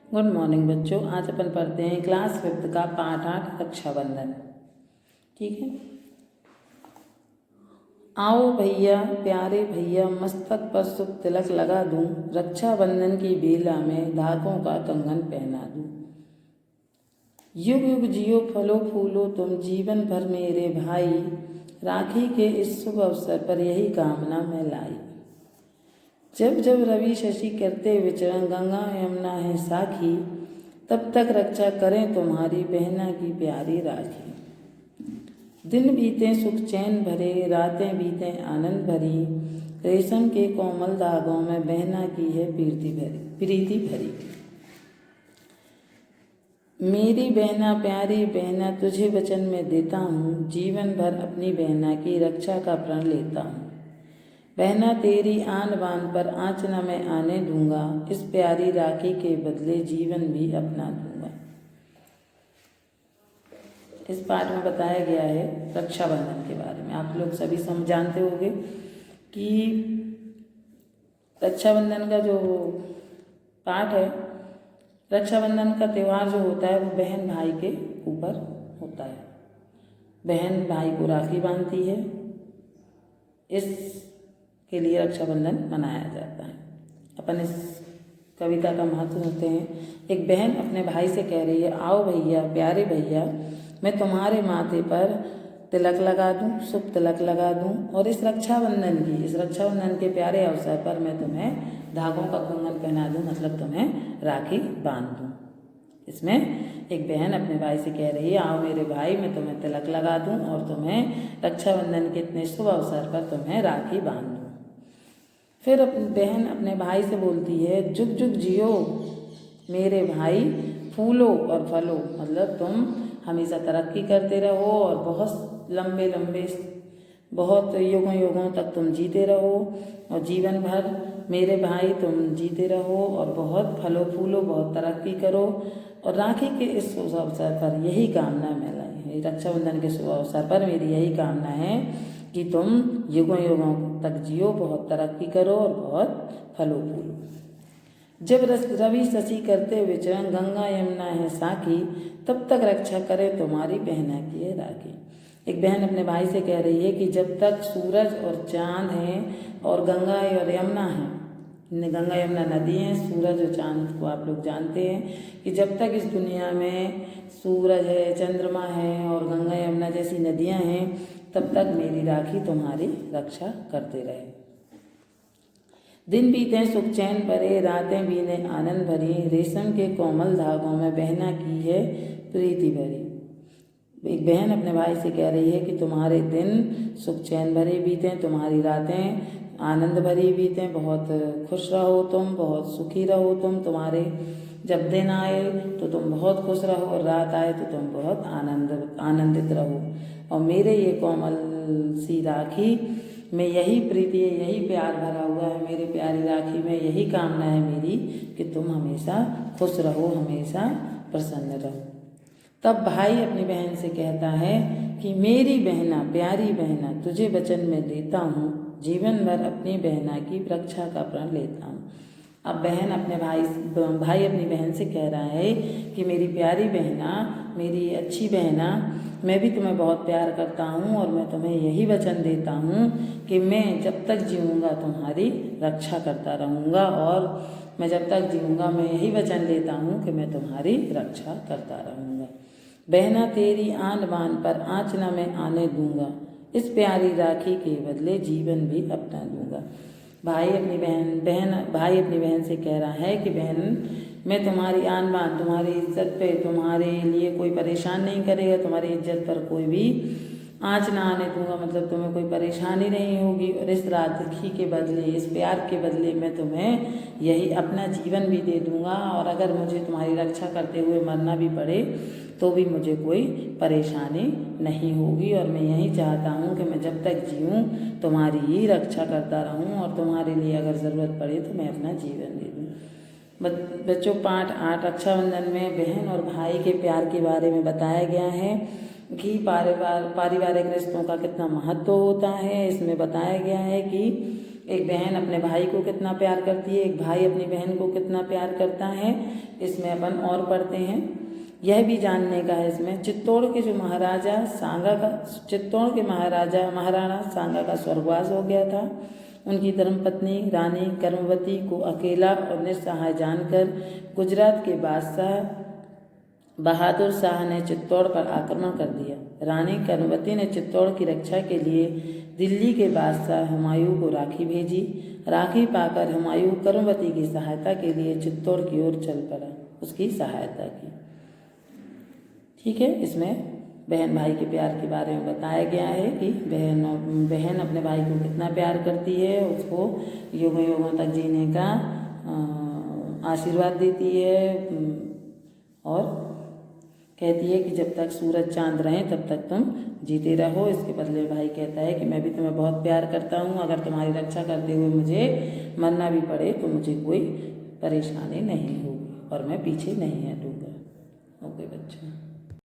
Good morning बच्चों। आज अपन पढ़ते हैं क्लास 5 का पाठ 8 रक्षाबंधन। ठीक है। आओ भैया प्यारे भैया, मस्तक पर शुभ तिलक लगा दूं, रक्षाबंधन की बेला में धागों का कंगन पहना दूं। युग युग जियो फलो फूलो तुम, जीवन भर मेरे भाई, राखी के इस शुभ अवसर पर यही कामना मैं लाई। जब जब रवि शशि करते विचरण, गंगा यमुना है साखी, तब तक रक्षा करें तुम्हारी बहना की प्यारी राखी। दिन बीते सुख चैन भरे, रातें बीते आनंद भरी, रेशम के कोमल धागों में बहना की है प्रीति भरी। मेरी बहना प्यारी बहना, तुझे वचन में देता हूँ, जीवन भर अपनी बहना की रक्षा का प्रण लेता हूँ। बहना तेरी आन बान पर आँच न मैं आने दूंगा, इस प्यारी राखी के बदले जीवन भी अपना दूंगा। इस पाठ में बताया गया है रक्षाबंधन के बारे में। आप लोग सभी जानते होंगे कि रक्षाबंधन का जो पाठ है, रक्षाबंधन का त्यौहार जो होता है वो बहन भाई के ऊपर होता है। बहन भाई को राखी बांधती है, इस के लिए रक्षाबंधन मनाया जाता है। अपन इस कविता का महत्व सुनते हैं। एक बहन अपने भाई से कह रही है, आओ भैया प्यारे भैया, मैं तुम्हारे माथे पर तिलक लगा दूं, शुभ तिलक लगा दूं, और इस रक्षाबंधन के प्यारे अवसर पर मैं तुम्हें धागों का कंगन पहना दूं, मतलब तुम्हें राखी बांध दूं। इसमें एक बहन अपने भाई से कह रही है, आओ मेरे भाई, मैं तुम्हें तिलक लगा दूं और तुम्हें रक्षाबंधन के इतने शुभ अवसर पर तुम्हें राखी बांध दूं। फिर बहन अपने भाई से बोलती है, जुग जुग जियो मेरे भाई, फूलो और फलो, मतलब तुम हमेशा तरक्की करते रहो और बहुत लंबे बहुत युगों युगों तक तुम जीते रहो, और जीवन भर मेरे भाई तुम जीते रहो और बहुत फलो फूलो, बहुत तरक्की करो। और राखी के इस शुभ अवसर पर यही कामना मैं लाई, रक्षाबंधन के शुभ अवसर पर मेरी यही कामना है कि तुम युगों युगों तक जियो, बहुत तरक्की करो और बहुत फलो फूलो। जब रवि शशि करते विचरण, गंगा यमुना है साखी, तब तक रक्षा करे तुम्हारी बहना की है राखी। एक बहन अपने भाई से कह रही है कि जब तक सूरज और चांद हैं और गंगा और यमुना है, गंगा यमुना नदी हैं, सूरज और चांद को आप लोग जानते हैं कि जब तक इस दुनिया में सूरज है, चंद्रमा है और गंगा यमुना जैसी नदियां हैं, तब तक मेरी राखी तुम्हारी रक्षा करते रहे। दिन बीते सुख चैन भरे, रातें बीते आनंद भरी, रेशम के कोमल धागों में बहना की है प्रीति भरी। एक बहन अपने भाई से कह रही है कि तुम्हारे दिन सुख चैन भरे बीते, तुम्हारी रातें आनंद भरी बीते, बहुत खुश रहो तुम, बहुत सुखी रहो तुम। तुम्हारे जब दिन आए तो तुम बहुत खुश रहो और रात आए तो तुम बहुत आनंदित रहो। और मेरे ये कोमल सी राखी में यही प्रीति है, यही प्यार भरा हुआ है। मेरे प्यारी राखी में यही कामना है मेरी कि तुम हमेशा खुश रहो, हमेशा प्रसन्न रहो। तब भाई अपनी बहन से कहता है कि मेरी बहना प्यारी बहना, तुझे वचन में देता हूँ, जीवन भर अपनी बहना की रक्षा का प्रण लेता हूँ। अब भाई अपनी बहन से कह रहा है कि मेरी प्यारी बहना, मेरी अच्छी बहना, मैं भी तुम्हें बहुत प्यार करता हूँ और मैं तुम्हें यही वचन देता हूँ कि मैं जब तक जीऊँगा तुम्हारी रक्षा करता रहूँगा, और मैं जब तक जीऊँगा मैं यही वचन लेता हूँ कि मैं तुम्हारी रक्षा करता रहूँगा। बहना तेरी आन बान पर आँच न मैं आने दूंगा, इस प्यारी राखी के बदले जीवन भी अपना दूंगा। भाई अपनी बहन से कह रहा है कि बहन, मैं तुम्हारी आन बान, तुम्हारी इज्जत पे, तुम्हारे लिए कोई परेशान नहीं करेगा, तुम्हारी इज्जत पर कोई भी आँच ना आने दूंगा, मतलब तुम्हें कोई परेशानी नहीं होगी। और इस राखी के बदले, इस प्यार के बदले मैं तुम्हें यही अपना जीवन भी दे दूंगा, और अगर मुझे तुम्हारी रक्षा करते हुए मरना भी पड़े तो भी मुझे कोई परेशानी नहीं होगी। और मैं यही चाहता हूँ कि मैं जब तक जीऊँ तुम्हारी ही रक्षा करता रहूँ, और तुम्हारे लिए अगर ज़रूरत पड़े तो मैं अपना जीवन दे दूँ। बच्चों, पाठ 8 रक्षाबंधन में बहन और भाई के प्यार के बारे में बताया गया है कि पारिवारिक रिश्तों का कितना महत्व होता है। इसमें बताया गया है कि एक बहन अपने भाई को कितना प्यार करती है, एक भाई अपनी बहन को कितना प्यार करता है, इसमें अपन और पढ़ते हैं। यह भी जानने का है इसमें, चित्तौड़ के महाराणा सांगा का स्वर्गवास हो गया था। उनकी धर्मपत्नी रानी कर्मवती को अकेला और निस्सहाय जानकर गुजरात के बादशाह बहादुर शाह ने चित्तौड़ पर आक्रमण कर दिया। रानी कर्मवती ने चित्तौड़ की रक्षा के लिए दिल्ली के बादशाह हुमायूं को राखी भेजी। राखी पाकर हुमायूं कर्मवती की सहायता के लिए चित्तौड़ की ओर चल पड़ा, उसकी सहायता की। ठीक है, इसमें बहन भाई के प्यार के बारे में बताया गया है कि बहन अपने भाई को कितना प्यार करती है, उसको युगों युगों तक जीने का आशीर्वाद देती है और कहती है कि जब तक सूरज चांद रहें तब तक तुम जीते रहो। इसके बदले भाई कहता है कि मैं भी तुम्हें बहुत प्यार करता हूँ, अगर तुम्हारी रक्षा करते हुए मुझे मरना भी पड़े तो मुझे कोई परेशानी नहीं होगी और मैं पीछे नहीं हटूँगा। ओके बच्चों।